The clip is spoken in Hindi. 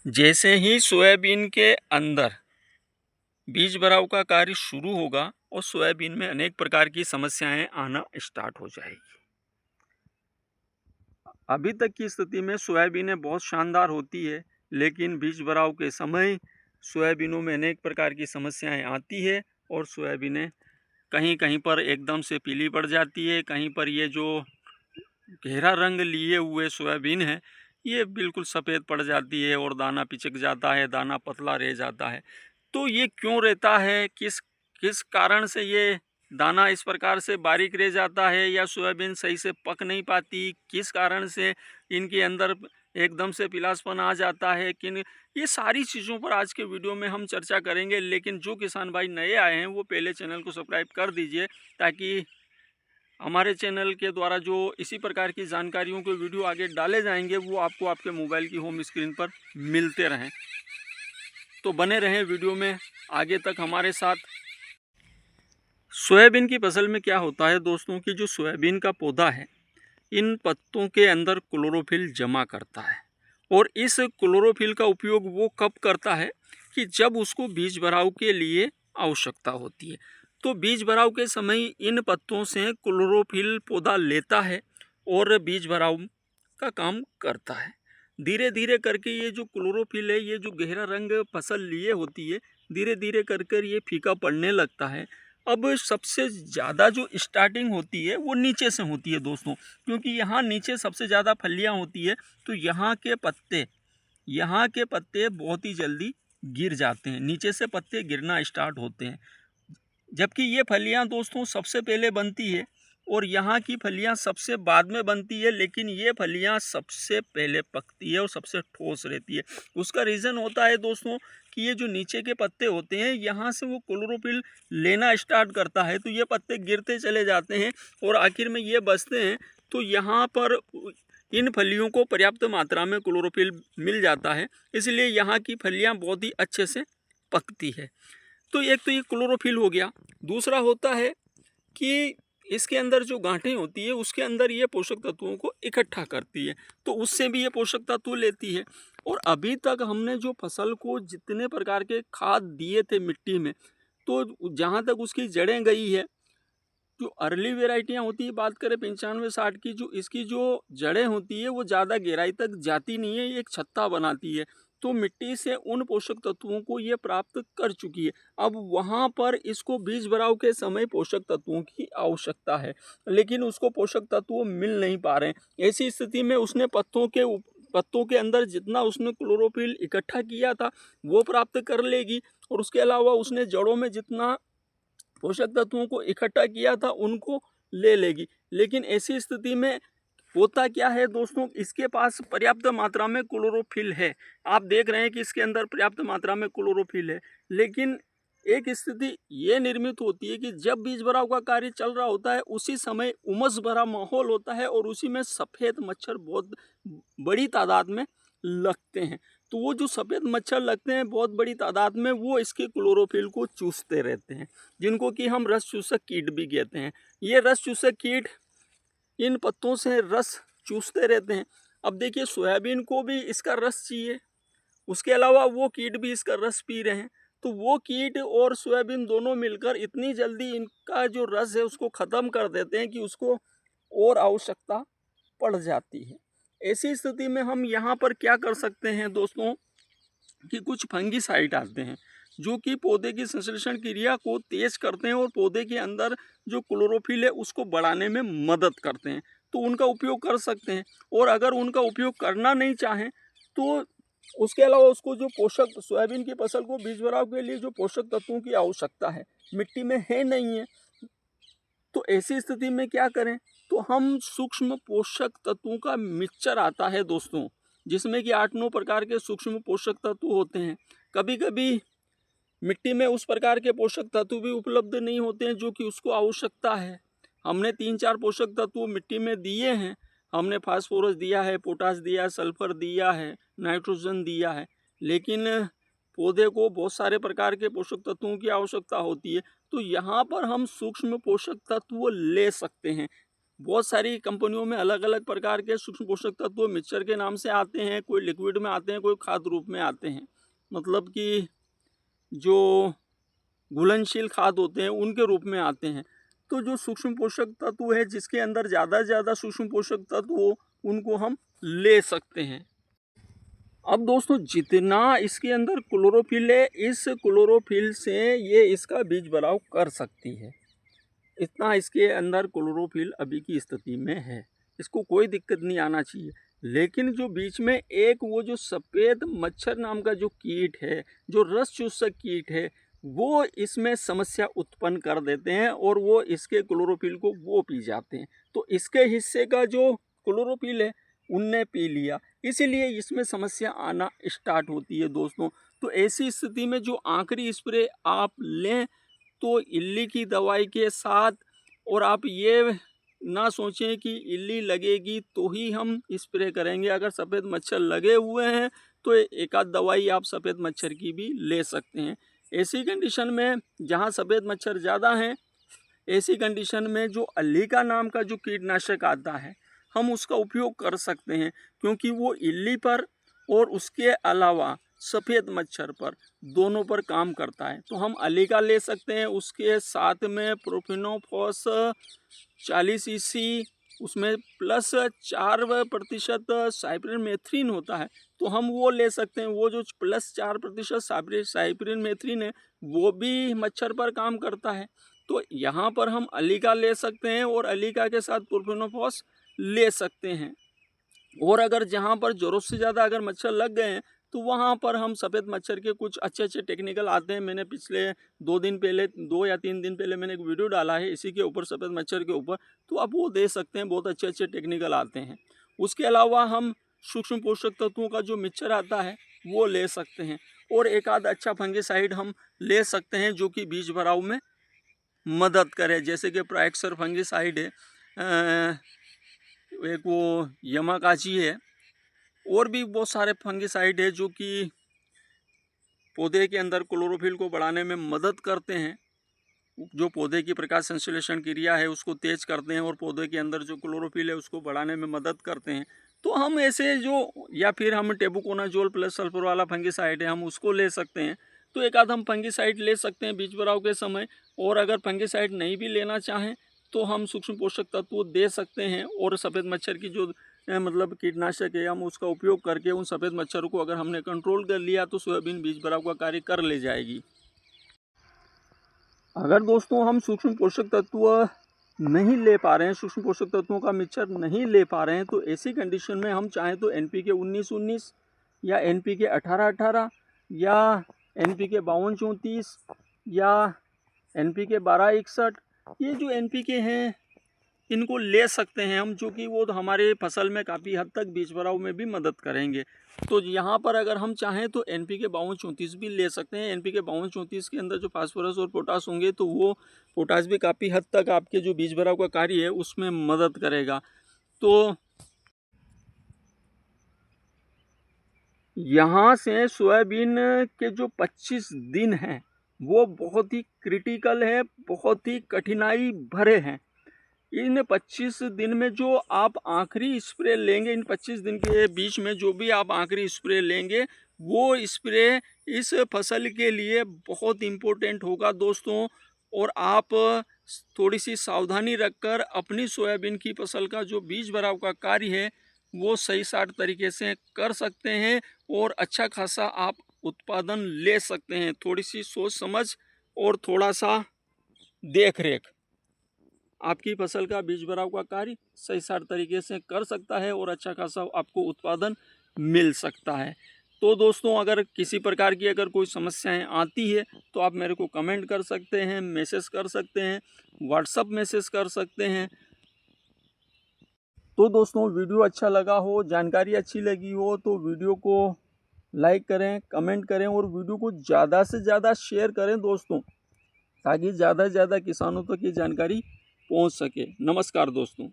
जैसे ही सोयाबीन के अंदर बीज भराव का कार्य शुरू होगा और सोयाबीन में अनेक प्रकार की समस्याएं आना स्टार्ट हो जाएगी। अभी तक की स्थिति में सोयाबीनें बहुत शानदार होती है, लेकिन बीज भराव के समय सोयाबीनों में अनेक प्रकार की समस्याएं आती है और सोयाबीनें कहीं कहीं पर एकदम से पीली पड़ जाती है, कहीं पर ये जो गहरा रंग लिए हुए सोयाबीन है ये बिल्कुल सफ़ेद पड़ जाती है और दाना पिचक जाता है, दाना पतला रह जाता है। तो ये क्यों रहता है, किस किस कारण से ये दाना इस प्रकार से बारीक रह जाता है या सोयाबीन सही से पक नहीं पाती, किस कारण से इनके अंदर एकदम से पीलापन आ जाता है, किन ये सारी चीज़ों पर आज के वीडियो में हम चर्चा करेंगे। लेकिन जो किसान भाई नए आए हैं वो पहले चैनल को सब्सक्राइब कर दीजिए, ताकि हमारे चैनल के द्वारा जो इसी प्रकार की जानकारियों के वीडियो आगे डाले जाएंगे वो आपको आपके मोबाइल की होम स्क्रीन पर मिलते रहें। तो बने रहें वीडियो में आगे तक हमारे साथ। सोयाबीन की फसल में क्या होता है दोस्तों कि जो सोयाबीन का पौधा है इन पत्तों के अंदर क्लोरोफिल जमा करता है, और इस क्लोरोफिल का उपयोग वो कब करता है कि जब उसको बीज भराव के लिए आवश्यकता होती है। तो बीज भराव के समय इन पत्तों से क्लोरोफिल पौधा लेता है और बीज भराव का काम करता है। धीरे धीरे करके ये जो क्लोरोफिल है, ये जो गहरा रंग फसल लिए होती है, धीरे धीरे कर कर ये फीका पड़ने लगता है। अब सबसे ज़्यादा जो स्टार्टिंग होती है वो नीचे से होती है दोस्तों, क्योंकि यहाँ नीचे सबसे ज़्यादा फलियाँ होती है। तो यहाँ के पत्ते बहुत ही जल्दी गिर जाते हैं, नीचे से पत्ते गिरना स्टार्ट होते हैं। जबकि ये फलियां दोस्तों सबसे पहले बनती है और यहाँ की फलियां सबसे बाद में बनती है, लेकिन ये फलियां सबसे पहले पकती है और सबसे ठोस रहती है। उसका रीज़न होता है दोस्तों कि ये जो नीचे के पत्ते होते हैं यहाँ से वो क्लोरोफिल लेना स्टार्ट करता है, तो ये पत्ते गिरते चले जाते हैं और आखिर में ये बचते हैं। तो यहाँ पर इन फलियों को पर्याप्त मात्रा में क्लोरोफिल मिल जाता है, इसलिए यहाँ की फलियाँ बहुत ही अच्छे से पकती है। तो एक तो ये क्लोरोफिल हो गया। दूसरा होता है कि इसके अंदर जो गांठें होती है उसके अंदर ये पोषक तत्वों को इकट्ठा करती है, तो उससे भी ये पोषक तत्व लेती है। और अभी तक हमने जो फसल को जितने प्रकार के खाद दिए थे मिट्टी में, तो जहाँ तक उसकी जड़ें गई है, जो अर्ली वेराइटियाँ होती है, बात करें 95-60 की, जो इसकी जो जड़ें होती है वो ज़्यादा गहराई तक जाती नहीं है, ये एक छत्ता बनाती है। तो मिट्टी से उन पोषक तत्वों को ये प्राप्त कर चुकी है। अब वहाँ पर इसको बीज भराव के समय पोषक तत्वों की आवश्यकता है, लेकिन उसको पोषक तत्व मिल नहीं पा रहे हैं। ऐसी स्थिति में उसने पत्तों के अंदर जितना उसने क्लोरोफिल इकट्ठा किया था वो प्राप्त कर लेगी, और उसके अलावा उसने जड़ों में जितना पोषक तत्वों को इकट्ठा किया था उनको ले लेगी। लेकिन ऐसी स्थिति में होता क्या है दोस्तों, इसके पास पर्याप्त मात्रा में क्लोरोफिल है। आप देख रहे हैं कि इसके अंदर पर्याप्त मात्रा में क्लोरोफिल है, लेकिन एक स्थिति ये निर्मित होती है कि जब बीज भराव का कार्य चल रहा होता है उसी समय उमस भरा माहौल होता है और उसी में सफ़ेद मच्छर बहुत बड़ी तादाद में लगते हैं। तो वो जो सफ़ेद मच्छर लगते हैं बहुत बड़ी तादाद में, वो इसके क्लोरोफिल को चूसते रहते हैं, जिनको कि हम रस चूसक कीट भी कहते हैं। ये रस चूसक कीट इन पत्तों से रस चूसते रहते हैं। अब देखिए सोयाबीन को भी इसका रस चाहिए, उसके अलावा वो कीट भी इसका रस पी रहे हैं। तो वो कीट और सोयाबीन दोनों मिलकर इतनी जल्दी इनका जो रस है उसको ख़त्म कर देते हैं कि उसको और आवश्यकता पड़ जाती है। ऐसी स्थिति में हम यहाँ पर क्या कर सकते हैं दोस्तों कि कुछ फंगिसाइड आते हैं जो कि पौधे की संश्लेषण क्रिया को तेज करते हैं और पौधे के अंदर जो क्लोरोफिल है उसको बढ़ाने में मदद करते हैं, तो उनका उपयोग कर सकते हैं। और अगर उनका उपयोग करना नहीं चाहें तो उसके अलावा उसको जो पोषक सोयाबीन की फसल को बीज भराव के लिए जो पोषक तत्वों की आवश्यकता है मिट्टी में है नहीं है, तो ऐसी स्थिति में क्या करें, तो हम सूक्ष्म पोषक तत्वों का मिक्सचर आता है दोस्तों, जिसमें कि 8-9 प्रकार के सूक्ष्म पोषक तत्व होते हैं। कभी कभी मिट्टी में उस प्रकार के पोषक तत्व भी उपलब्ध नहीं होते हैं जो कि उसको आवश्यकता है। हमने 3-4 पोषक तत्व मिट्टी में दिए हैं, हमने फास्फोरस दिया है, पोटास दिया है, सल्फर दिया है, नाइट्रोजन दिया है, लेकिन पौधे को बहुत सारे प्रकार के पोषक तत्वों की आवश्यकता होती है। तो यहाँ पर हम सूक्ष्म पोषक तत्व ले सकते हैं। बहुत सारी कंपनियों में अलग अलग प्रकार के सूक्ष्म पोषक तत्व मिक्सचर के नाम से आते हैं, कोई लिक्विड में आते हैं, कोई खाद रूप में आते हैं। मतलब कि जो घुलनशील खाद होते हैं उनके रूप में आते हैं। तो जो सूक्ष्म पोषक तत्व है जिसके अंदर ज़्यादा से ज़्यादा सूक्ष्म पोषक तत्व हो उनको हम ले सकते हैं। अब दोस्तों जितना इसके अंदर क्लोरोफिल है, इस क्लोरोफिल से ये इसका बीज भराव कर सकती है, इतना इसके अंदर क्लोरोफिल अभी की स्थिति में है, इसको कोई दिक्कत नहीं आना चाहिए। लेकिन जो बीच में एक वो जो सफ़ेद मच्छर नाम का जो कीट है, जो रस चूसक कीट है, वो इसमें समस्या उत्पन्न कर देते हैं और वो इसके क्लोरोफिल को वो पी जाते हैं। तो इसके हिस्से का जो क्लोरोफिल है उनने पी लिया, इसीलिए इसमें समस्या आना स्टार्ट होती है दोस्तों। तो ऐसी स्थिति में जो आखिरी स्प्रे आप लें तो इल्ली की दवाई के साथ, और आप ये ना सोचें कि इल्ली लगेगी तो ही हम स्प्रे करेंगे। अगर सफ़ेद मच्छर लगे हुए हैं तो एक आध दवाई आप सफ़ेद मच्छर की भी ले सकते हैं। ऐसी कंडीशन में जहाँ सफ़ेद मच्छर ज़्यादा हैं, ऐसी कंडीशन में जो अल्लिका नाम का जो कीटनाशक आता है हम उसका उपयोग कर सकते हैं, क्योंकि वो इल्ली पर और उसके अलावा सफ़ेद मच्छर पर दोनों पर काम करता है। तो हम अल्लिका ले सकते हैं, उसके साथ में प्रोफिनोफॉस 40 ईसी, उसमें प्लस 4% साइपरिनमेथ्रिन होता है, तो हम वो ले सकते हैं। वो जो प्लस 4% साइपरिनमेथ्रिन है वो भी मच्छर पर काम करता है। तो यहाँ पर हम अल्लिका ले सकते हैं और अल्लिका के साथ प्रोफिनोफॉस ले सकते हैं। और अगर जहाँ पर ज़रूरत से ज़्यादा अगर मच्छर लग गए हैं तो वहाँ पर हम सफ़ेद मच्छर के कुछ अच्छे अच्छे टेक्निकल आते हैं। मैंने पिछले 2 या 3 दिन पहले मैंने एक वीडियो डाला है इसी के ऊपर, सफ़ेद मच्छर के ऊपर, तो आप वो दे सकते हैं। बहुत अच्छे अच्छे टेक्निकल आते हैं। उसके अलावा हम सूक्ष्म पोषक तत्वों का जो मिक्सचर आता है वो ले सकते हैं, और एक आध अच्छा फंगिसाइड हम ले सकते हैं जो कि बीज भराव में मदद करे। जैसे कि प्राइक्सर फंगिसाइड है, एक वो यमाकाची है, और भी बहुत सारे फंगिसाइड है जो कि पौधे के अंदर क्लोरोफिल को बढ़ाने में मदद करते हैं। जो पौधे की प्रकाश संश्लेषण क्रिया है उसको तेज करते हैं और पौधे के अंदर जो क्लोरोफिल है उसको बढ़ाने में मदद करते हैं। तो हम ऐसे जो, या फिर हम टेबुकोनाजोल प्लस सल्फर वाला फंगिसाइड है हम उसको ले सकते हैं। तो एक आध हम फंगिसाइड ले सकते हैं बीज भराव के समय। और अगर फंगिसाइड नहीं भी लेना चाहें तो हम सूक्ष्म पोषक तत्व दे सकते हैं, और सफ़ेद मच्छर की जो मतलब कीटनाशक है हम उसका उपयोग करके उन सफ़ेद मच्छरों को अगर हमने कंट्रोल कर लिया तो सोयाबीन बीज भराव का कार्य कर ले जाएगी। अगर दोस्तों हम सूक्ष्म पोषक तत्व नहीं ले पा रहे हैं, सूक्ष्म पोषक तत्वों का मिक्सचर नहीं ले पा रहे हैं, तो ऐसी कंडीशन में हम चाहें तो NPK 19-19 या NPK 18-18 या NPK 52-34 या NPK 12-61, ये जो NPK हैं इनको ले सकते हैं हम, जो कि वो हमारे फसल में काफ़ी हद तक बीज भराव में भी मदद करेंगे। तो यहाँ पर अगर हम चाहें तो NPK 52-34 भी ले सकते हैं। NPK 52-34 के अंदर जो फास्फोरस और पोटास होंगे तो वो पोटास भी काफ़ी हद तक आपके जो बीज भराव का कार्य है उसमें मदद करेगा। तो यहाँ से सोयाबीन के जो 25 दिन हैं वो बहुत ही क्रिटिकल है, बहुत ही कठिनाई भरे हैं। इन 25 दिन में जो आप आखिरी स्प्रे लेंगे, इन 25 दिन के बीच में जो भी आप आखिरी स्प्रे लेंगे वो स्प्रे इस फसल के लिए बहुत इम्पोर्टेंट होगा दोस्तों। और आप थोड़ी सी सावधानी रखकर अपनी सोयाबीन की फसल का जो बीज भराव का कार्य है वो सही साट तरीके से कर सकते हैं और अच्छा खासा आप उत्पादन ले सकते हैं। थोड़ी सी सोच समझ और थोड़ा सा देख रेख आपकी फसल का बीज भराव का कार्य सही साट तरीके से कर सकता है और अच्छा खासा आपको उत्पादन मिल सकता है। तो दोस्तों अगर किसी प्रकार की अगर कोई समस्याएं आती है तो आप मेरे को कमेंट कर सकते हैं, मैसेज कर सकते हैं, व्हाट्सअप मैसेज कर सकते हैं। तो दोस्तों वीडियो अच्छा लगा हो, जानकारी अच्छी लगी हो तो वीडियो को लाइक करें, कमेंट करें और वीडियो को ज़्यादा से ज़्यादा शेयर करें दोस्तों, ताकि ज़्यादा से ज़्यादा किसानों तक ये जानकारी पहुंच सके। नमस्कार दोस्तों।